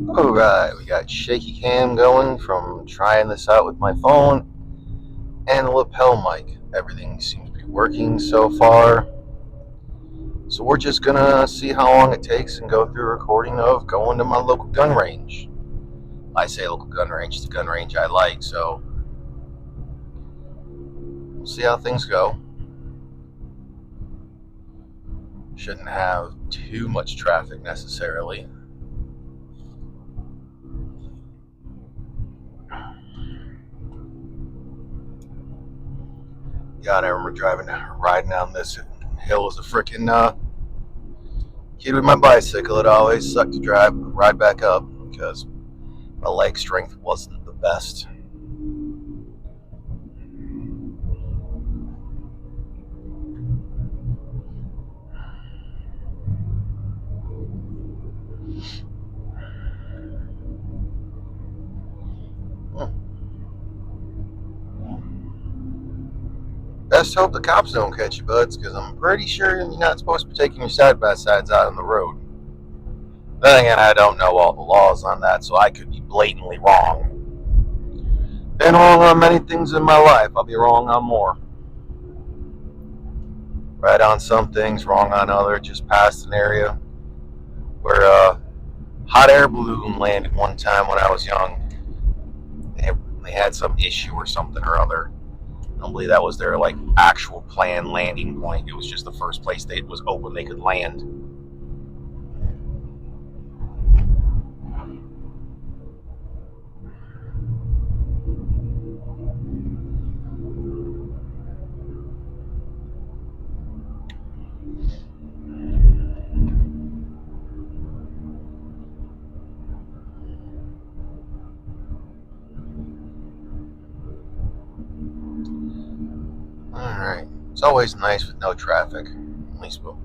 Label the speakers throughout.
Speaker 1: Alright, we got shaky cam going from trying this out with my phone and the lapel mic. Everything seems to be working so far. So we're just gonna see how long it takes and go through a recording of going to my local gun range. I say local gun range, it's the gun range I like, so we'll see how things go. Shouldn't have too much traffic necessarily. God, I remember riding down this hill as a freaking kid with my bicycle. It always sucked to ride back up because my leg strength wasn't the best. Best hope the cops don't catch you, buds, because I'm pretty sure you're not supposed to be taking your side by sides out on the road. Then again, I don't know all the laws on that, so I could be blatantly wrong. Been wrong on many things in my life. I'll be wrong on more. Right on some things, wrong on others. Just passed an area where a hot air balloon landed one time when I was young. They had some issue or something or other. I don't believe that was their actual planned landing point. It was just the first place that was open they could land. Alright. It's always nice with no traffic. At least we'll.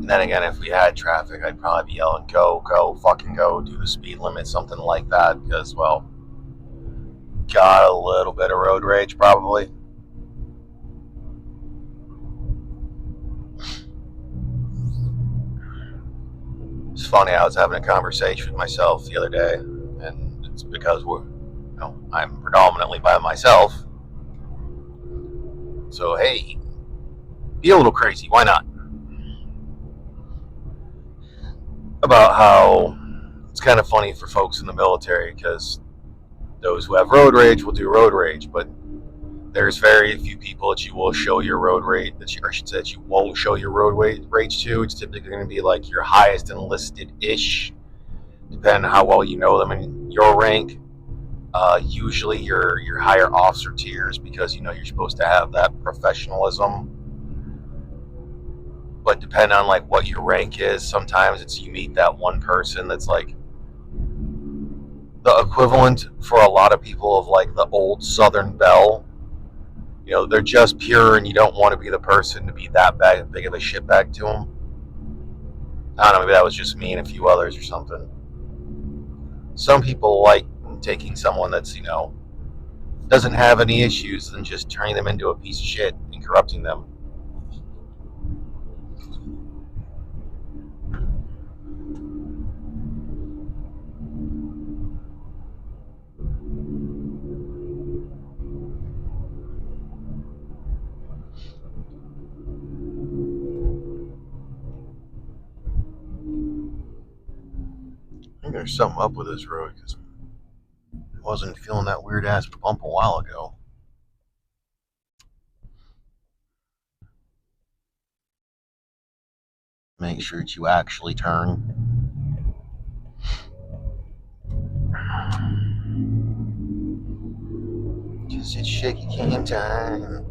Speaker 1: And then again, if we had traffic, I'd probably be yelling, go, go, fucking go, do the speed limit, something like that, because, well, got a little bit of road rage, probably. It's funny, I was having a conversation with myself the other day, and it's because I'm predominantly by myself. So, hey, be a little crazy, why not? About how it's kind of funny for folks in the military because those who have road rage will do road rage, but there's very few people that you will show your road rage, that you won't show your road rage to. It's typically going to be like your highest enlisted ish, depending on how well you know them and your rank. Usually your higher officer tiers because you're supposed to have that professionalism. But depending on what your rank is, sometimes it's you meet that one person that's like the equivalent for a lot of people of the old Southern Belle. They're just pure, and you don't want to be the person to be that big of a shitbag to them. I don't know, maybe that was just me and a few others or something. Some people like taking someone that's, doesn't have any issues and just turning them into a piece of shit and corrupting them. I think there's something up with this road because I wasn't feeling that weird ass bump a while ago. Make sure that you actually turn. Cause it's shaky cam time.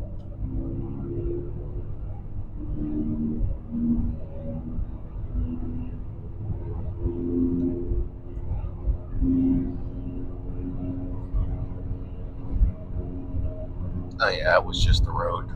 Speaker 1: Oh yeah, it was just the road.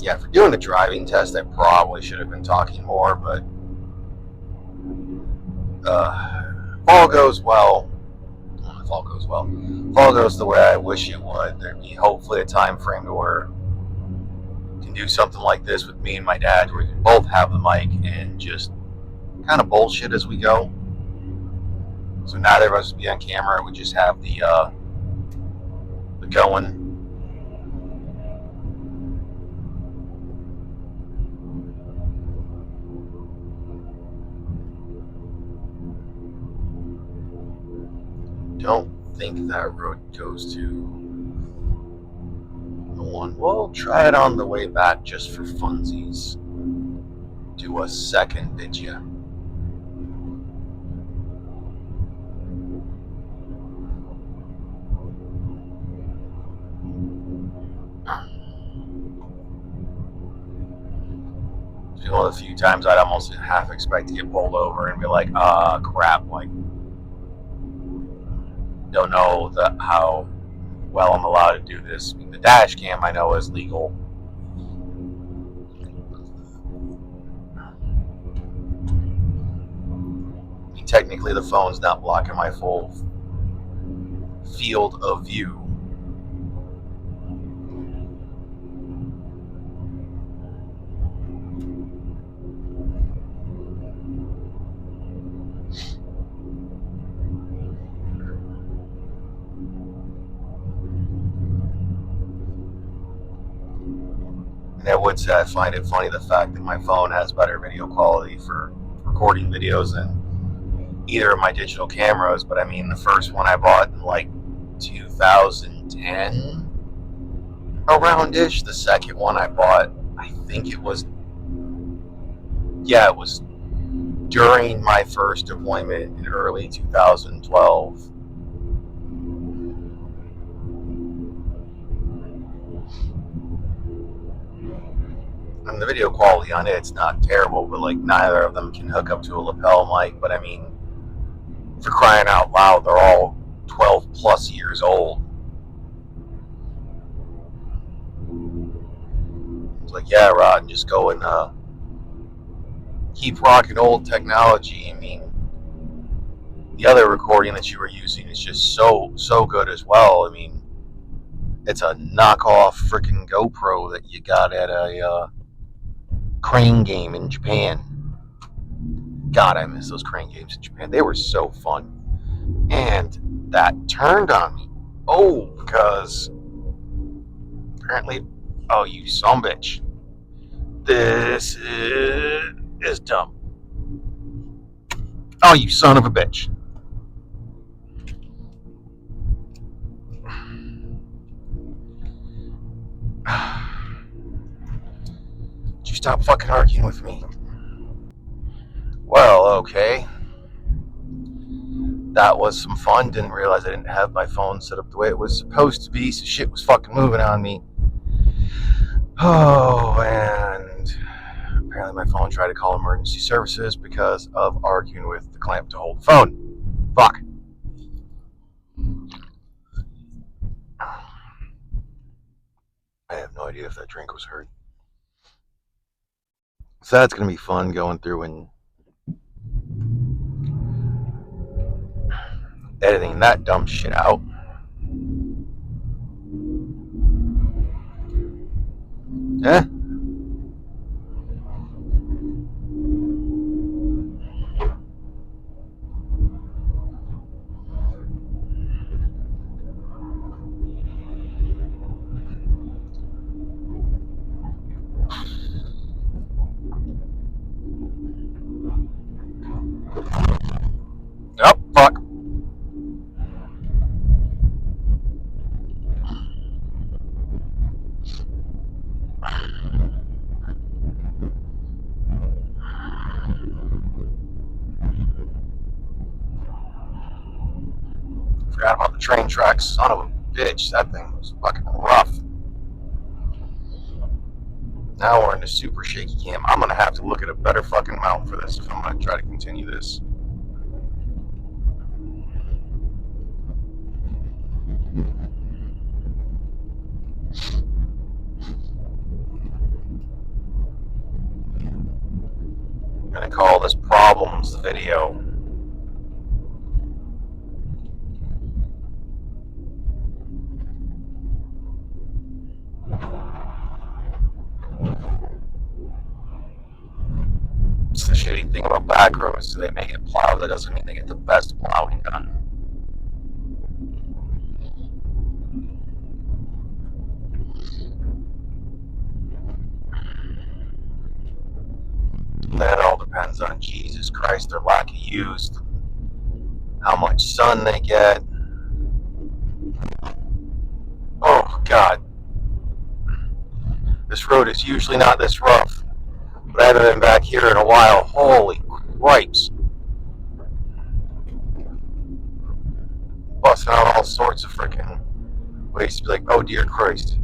Speaker 1: Yeah, for doing the driving test, I probably should have been talking more, but if all goes well, if all goes well, if all goes the way I wish it would, there'd be hopefully a time frame to where we can do something like this with me and my dad, where we can both have the mic and just kind of bullshit as we go. So neither of us would be on camera. We just have the going. Don't think that road goes to the one. We'll try it on the way back just for funsies. Do a second, did ya? It's one of the few times I'd almost half expect to get pulled over and be like, crap, like, don't know how well I'm allowed to do this. I mean, the dash cam I know is legal. I mean, technically the phone's not blocking my full field of view. And I would say I find it funny the fact that my phone has better video quality for recording videos than either of my digital cameras. But I mean, the first one I bought in like 2010 around-ish. The second one I bought, I think it was during my first deployment in early 2012. And the video quality on it's not terrible, but like neither of them can hook up to a lapel mic. But I mean, for crying out loud, they're all 12 plus years old. It's like, yeah, Rod, just go and keep rocking old technology. I mean, the other recording that you were using is just so good as well. I mean, it's a knockoff freaking GoPro that you got at a crane game in Japan. God, I miss those crane games in Japan. They were so fun. And that turned on me. Oh, because apparently, oh, you son bitch. This is dumb. Oh, you son of a bitch. Did you stop fucking arguing with me? Well, okay. That was some fun. Didn't realize I didn't have my phone set up the way it was supposed to be, so shit was fucking moving on me. Oh, and apparently my phone tried to call emergency services because of arguing with the clamp to hold the phone. Fuck. I have no idea if that drink was heard. So that's going to be fun going through and editing that dumb shit out. Yeah. Oh, fuck. Forgot about the train tracks. Son of a bitch. That thing was fucking rough. Now we're in the super shaky cam. I'm going to have to look at a better fucking mount for this if I'm going to try to continue this. call this problems video. It's the shitty thing about back roads. They make it plow. That doesn't mean they get the best plowing done. That all depends on Jesus Christ, their lack of use, how much sun they get. Oh, God. This road is usually not this rough, but I haven't been back here in a while. Holy cripes. Busting out all sorts of freaking ways to be like, oh, dear Christ.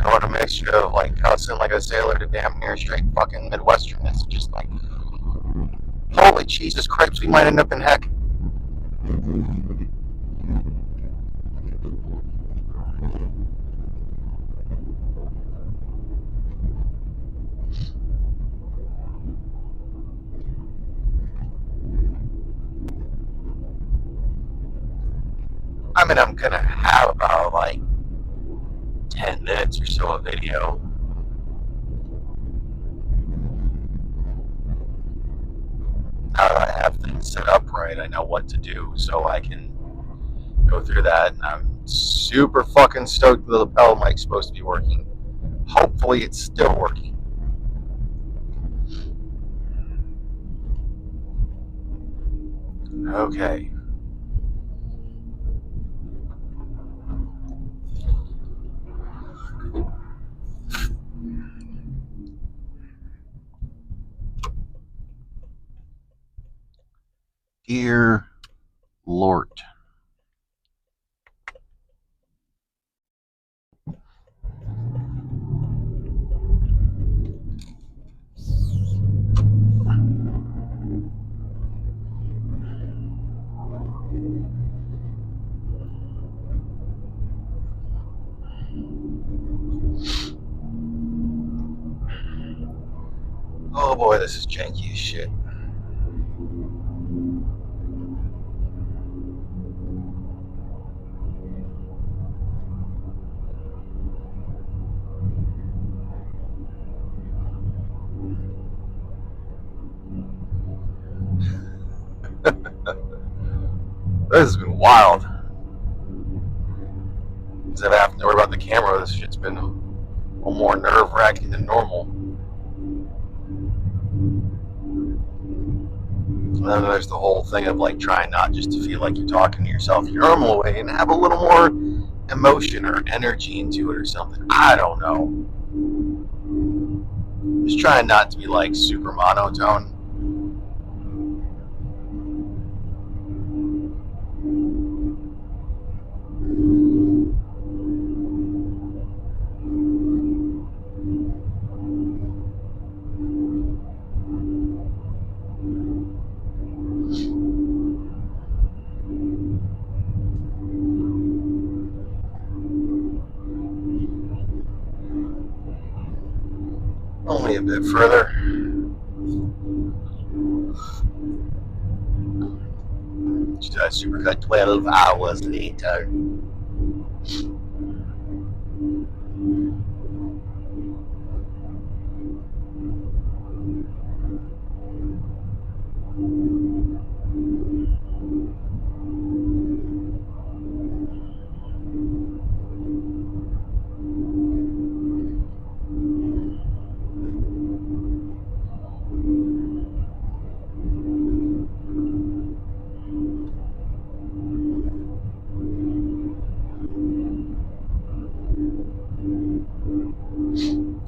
Speaker 1: Going a mixture of like cussing like a sailor to damn near straight fucking Midwestern. It's just like, holy Jesus Christ, we might end up in heck. I mean, I'm gonna have about like 10 minutes or so of video. Now that I have things set up right, I know what to do, so I can go through that. And I'm super fucking stoked the lapel mic's supposed to be working. Hopefully, it's still working. Okay. Dear Lord. Oh boy, this is janky as shit. This has been wild. Instead of having to worry about the camera, this shit's been a little more nerve-wracking than normal. And then there's the whole thing of like trying not just to feel like you're talking to yourself your normal way and have a little more emotion or energy into it or something. I don't know. Just trying not to be like super monotone. Only a bit further. Supercut 12 hours later.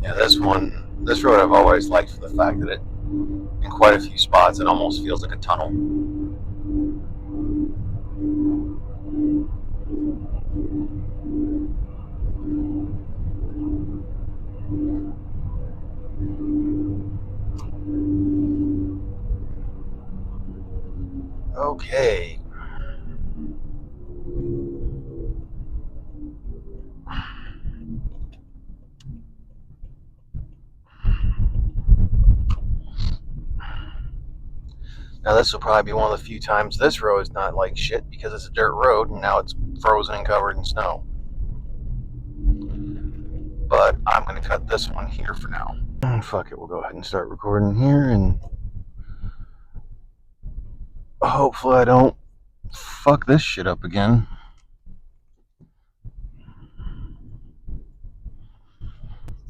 Speaker 1: Yeah, this road I've always liked for the fact that it, in quite a few spots, it almost feels like a tunnel. Okay. Now this will probably be one of the few times this road is not like shit because it's a dirt road and now it's frozen and covered in snow. But I'm going to cut this one here for now. Fuck it, we'll go ahead and start recording here, and hopefully I don't fuck this shit up again.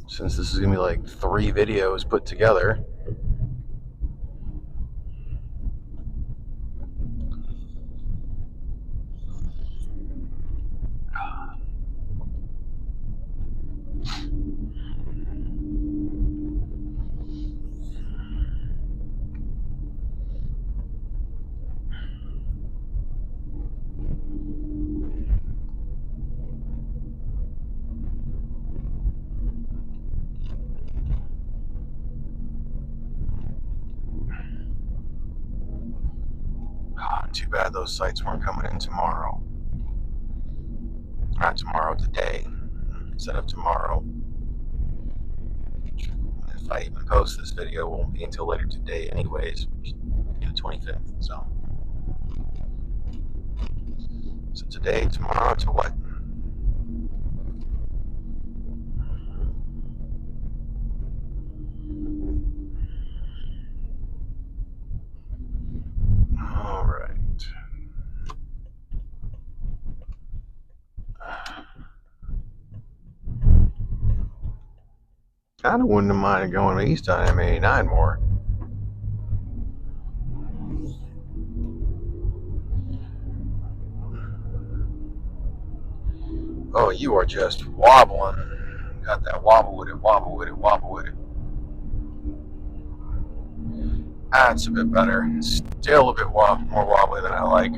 Speaker 1: Since this is going to be like 3 videos put together. Too bad those sites weren't coming in tomorrow. Not tomorrow, today. Instead of tomorrow. If I even post this video, it won't be until later today anyways. The 25th, so today, tomorrow, to what? Alright. Kinda wouldn't mind going east on M89 more. Oh, you are just wobbling. Got that wobble with it, wobble with it, wobble with it. That's a bit better. Still a bit more wobbly than I like.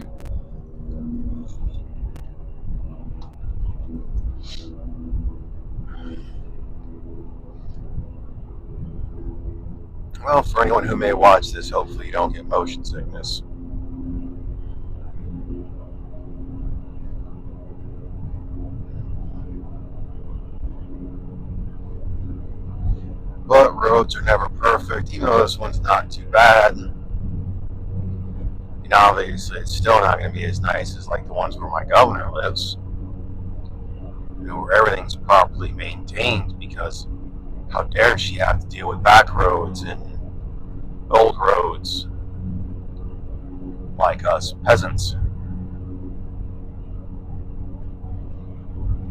Speaker 1: Well, for anyone who may watch this, hopefully you don't get motion sickness. But roads are never perfect, even though this one's not too bad. You know, obviously it's still not going to be as nice as like the ones where my governor lives. You know, where everything's properly maintained, because how dare she have to deal with back roads and old roads like us peasants.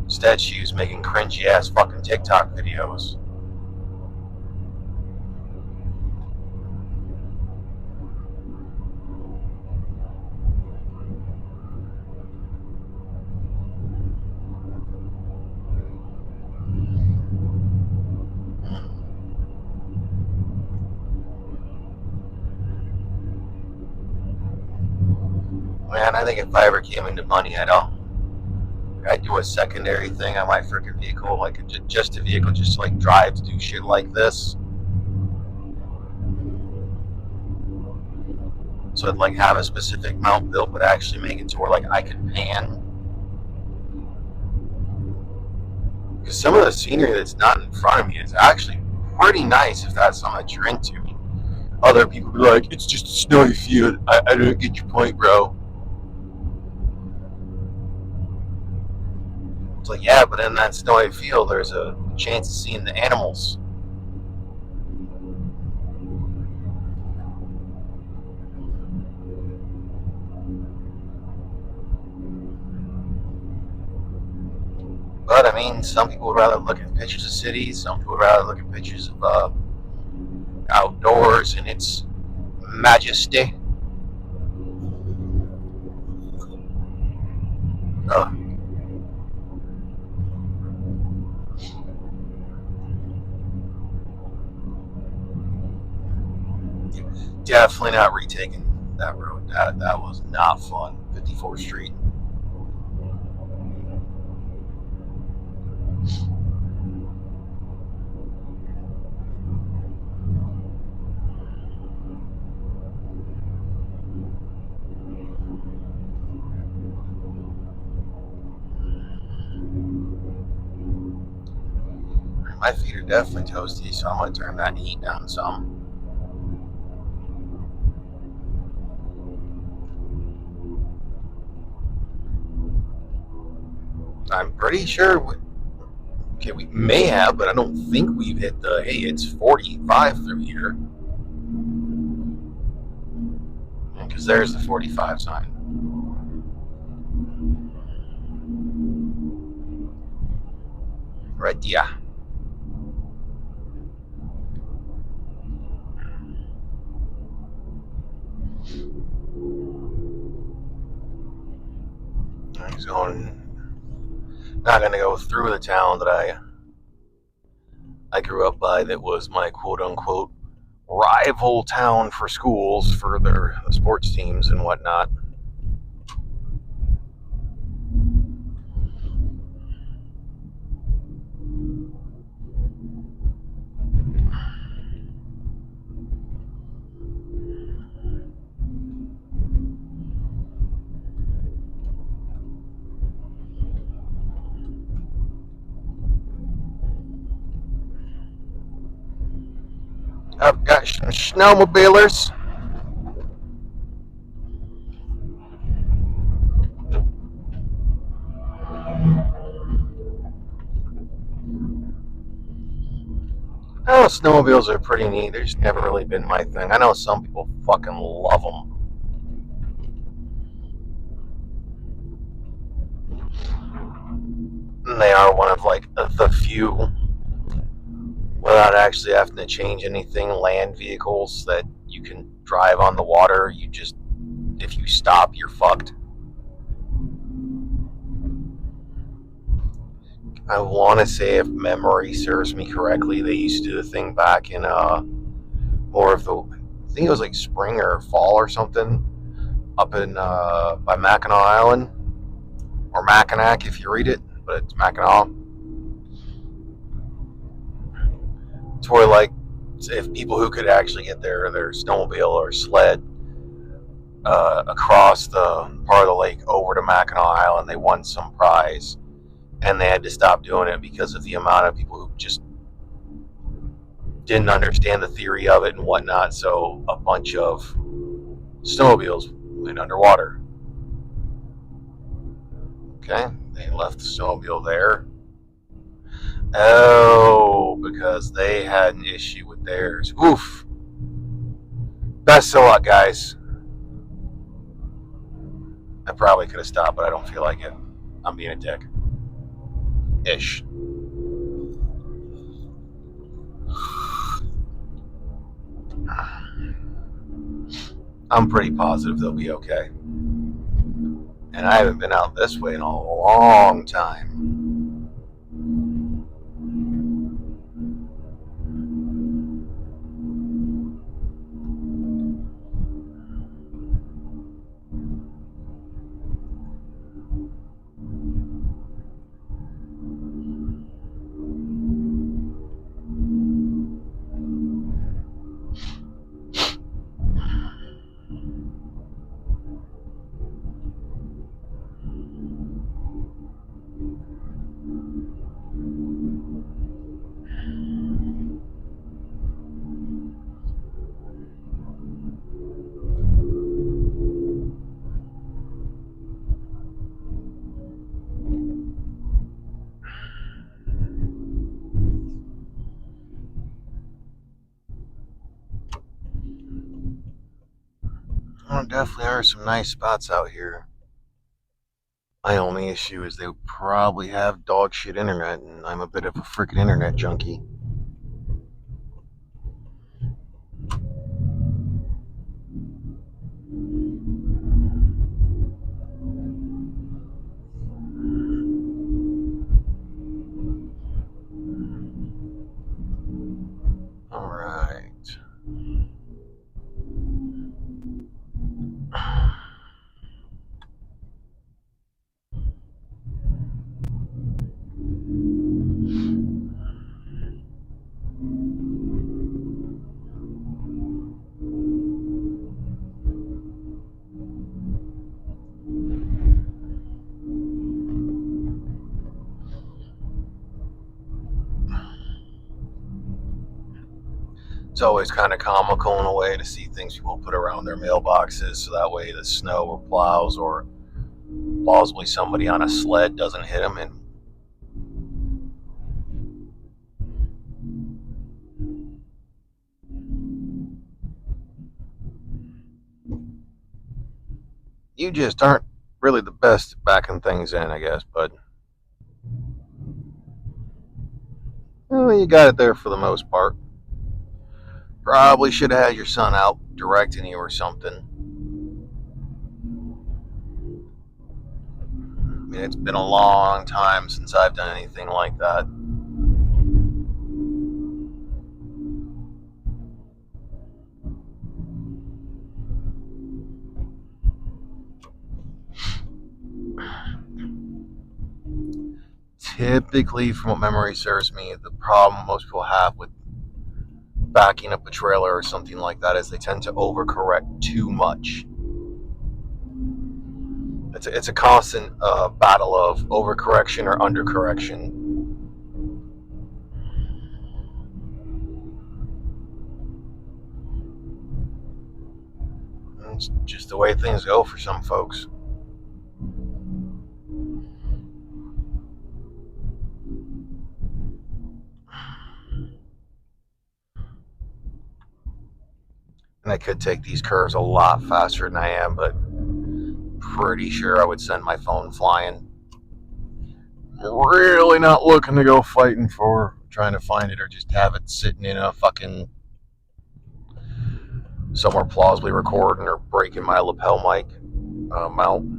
Speaker 1: Instead, she was making cringy ass fucking TikTok videos. Man, I think if I ever came into money, I'd do a secondary thing on my freaking vehicle, like just a vehicle, just to like drive to do shit like this. So I'd like have a specific mount built, but actually make it to where like I could pan. Because some of the scenery that's not in front of me is actually pretty nice if that's something that you're into. Other people be like, it's just a snowy field. I don't get your point, bro. It's like, yeah, but in that snowy field, there's a chance of seeing the animals. But I mean, some people would rather look at pictures of cities. Some people would rather look at pictures of outdoors and its majesty. Definitely not retaking that road. That was not fun. 54th Street. My feet are definitely toasty, so I'm gonna turn that heat down some. I'm pretty sure. Okay, we may have, but I don't think we've hit the hey, it's 45 through here. Because there's the 45 sign. Right, yeah. He's going. Not going to go through the town that I grew up by. That was my quote unquote rival town for schools for their sports teams and whatnot. I've got some snowmobilers. Oh, snowmobiles are pretty neat. They've just never really been my thing. I know some people fucking love them. And they are one of like the few, without actually having to change anything, land vehicles that you can drive on the water. You just, if you stop, you're fucked. I want to say, if memory serves me correctly, they used to do the thing back in more of the, I think it was like spring or fall or something, up in by Mackinac Island, or Mackinac if you read it, but it's Mackinac. It's where like if people who could actually get their snowmobile or sled across the part of the lake over to Mackinac Island, they won some prize, and they had to stop doing it because of the amount of people who just didn't understand the theory of it and whatnot. So a bunch of snowmobiles went underwater. Okay, they left the snowmobile there. Oh, because they had an issue with theirs. Oof. Best of luck, guys. I probably could have stopped, but I don't feel like it. I'm being a dick. Ish. I'm pretty positive they'll be okay. And I haven't been out this way in a long time. Well, definitely are some nice spots out here. My only issue is they probably have dog shit internet, and I'm a bit of a freaking internet junkie. All right. It's always kind of comical in a way to see things people put around their mailboxes, so that way the snow or plows or plausibly somebody on a sled doesn't hit him, and you just aren't really the best at backing things in, I guess, but well, you got it there for the most part. Probably should have had your son out directing you or something. I mean, it's been a long time since I've done anything like that. Typically, from what memory serves me, the problem most people have with backing up a trailer or something like that is they tend to overcorrect too much. It's a constant battle of overcorrection or undercorrection. It's just the way things go for some folks. And I could take these curves a lot faster than I am, but pretty sure I would send my phone flying. Really not looking to go fighting for trying to find it or just have it sitting in a fucking somewhere plausibly recording or breaking my lapel mic mount.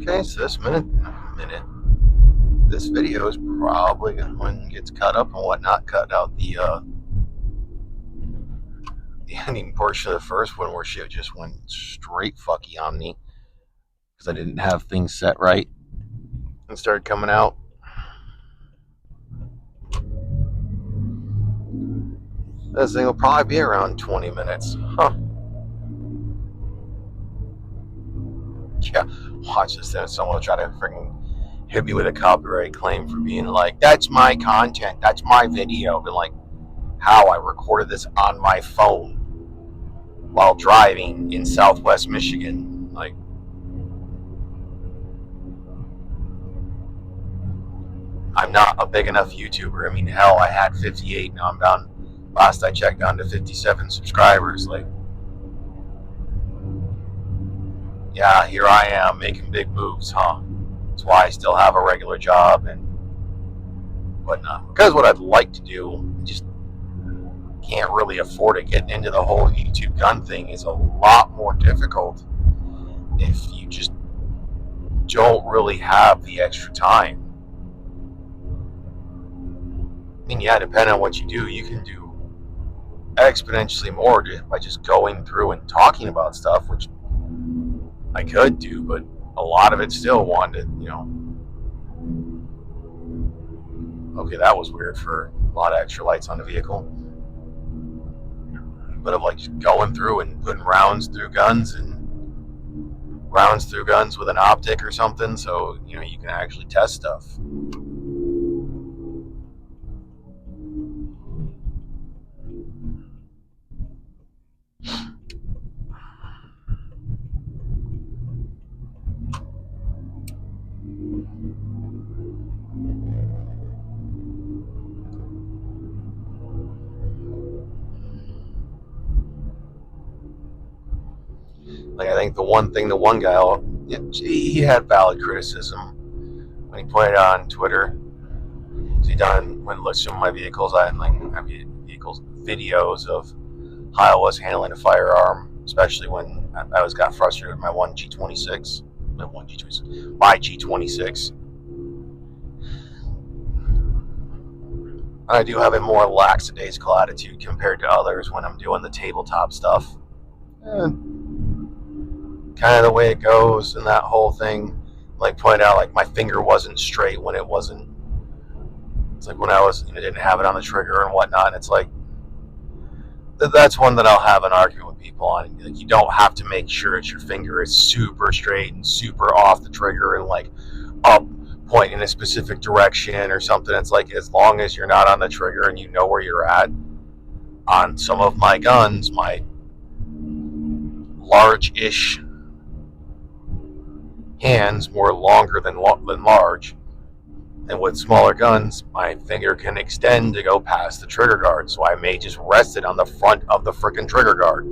Speaker 1: Okay, so this video is probably when it gets cut up and whatnot, cut out the ending portion of the first one where shit just went straight fucky on me because I didn't have things set right and started coming out. This thing will probably be around 20 minutes. Huh. Yeah, watch this then. Someone will try to freaking hit me with a copyright claim for being like, that's my content, that's my video. And like, how I recorded this on my phone while driving in Southwest Michigan. Like, I'm not a big enough YouTuber. I mean, hell, I had 58. Now I'm down, last I checked, down to 57 subscribers. Like, yeah, here I am making big moves, huh? That's why I still have a regular job and whatnot. Because what I'd like to do, just can't really afford it. Getting into the whole YouTube gun thing is a lot more difficult if you just don't really have the extra time. I mean, yeah, depending on what you do, you can do exponentially more by just going through and talking about stuff, which I could do, but a lot of it still wanted, okay, that was weird for a lot of extra lights on the vehicle. But of like just going through and putting rounds through guns with an optic or something, so you can actually test stuff. Like, I think the one guy, he had valid criticism when he pointed out on Twitter. So he done when looks at my vehicles, I have vehicles videos of how I was handling a firearm, especially when I got frustrated with my G26. I do have a more lackadaisical attitude compared to others when I'm doing the tabletop stuff. Kind of the way it goes and that whole thing. Like point out, like my finger wasn't straight when it wasn't. It's like when I was, didn't have it on the trigger and whatnot. And it's like that's one that I'll have an argument with people on. Like you don't have to make sure that your finger is super straight and super off the trigger and like up, point in a specific direction or something. It's like as long as you're not on the trigger and you know where you're at. On some of my guns, my large-ish hands, more longer than large, and with smaller guns, my finger can extend to go past the trigger guard, so I may just rest it on the front of the frickin' trigger guard.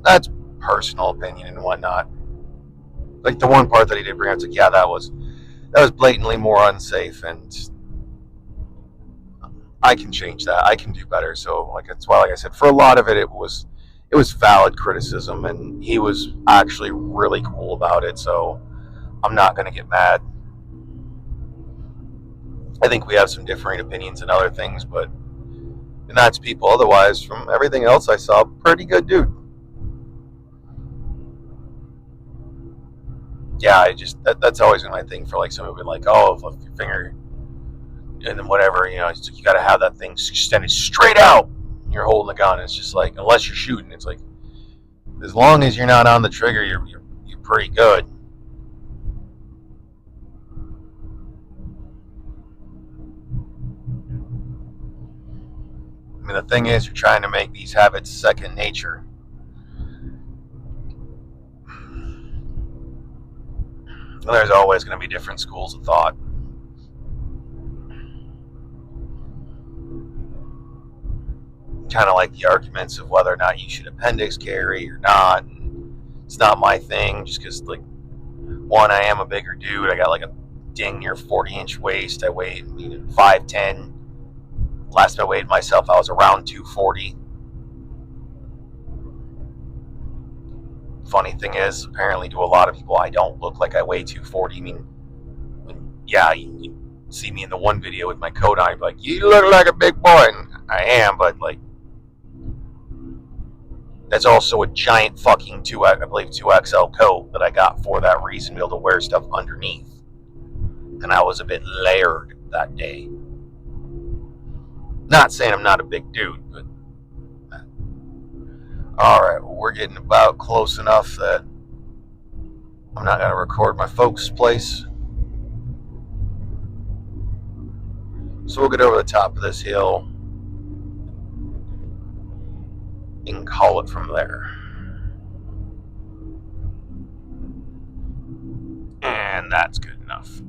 Speaker 1: That's personal opinion and whatnot. Like the one part that he did bring up, it's like, yeah, that was blatantly more unsafe, and I can change that. I can do better. So, like that's why, like I said, for a lot of it, it was valid criticism, and he was actually really cool about it. So, I'm not going to get mad. I think we have some differing opinions and other things, but and that's people. Otherwise, from everything else I saw, pretty good dude. Yeah, that's always been my thing for like somebody like, oh, if your finger and then whatever, it's like you got to have that thing extended straight out. You're holding the gun. It's just like unless you're shooting, it's like as long as you're not on the trigger, you're pretty good. I mean, the thing is, you're trying to make these habits second nature. And there's always going to be different schools of thought. Kind of like the arguments of whether or not you should appendix carry or not. It's not my thing, just because, like, one, I am a bigger dude. I got like a dang near 40-inch waist. I weighed 5'10". Last time I weighed myself, I was around 240. Funny thing is, apparently to a lot of people, I don't look like I weigh 240. I mean, yeah, you see me in the one video with my coat on, you're like, you look like a big boy. And I am, but like, that's also a giant fucking 2XL coat that I got for that reason, to be able to wear stuff underneath. And I was a bit layered that day. Not saying I'm not a big dude, but alright, well, we're getting about close enough that I'm not going to record my folks' place. So we'll get over the top of this hill and call it from there. And that's good enough.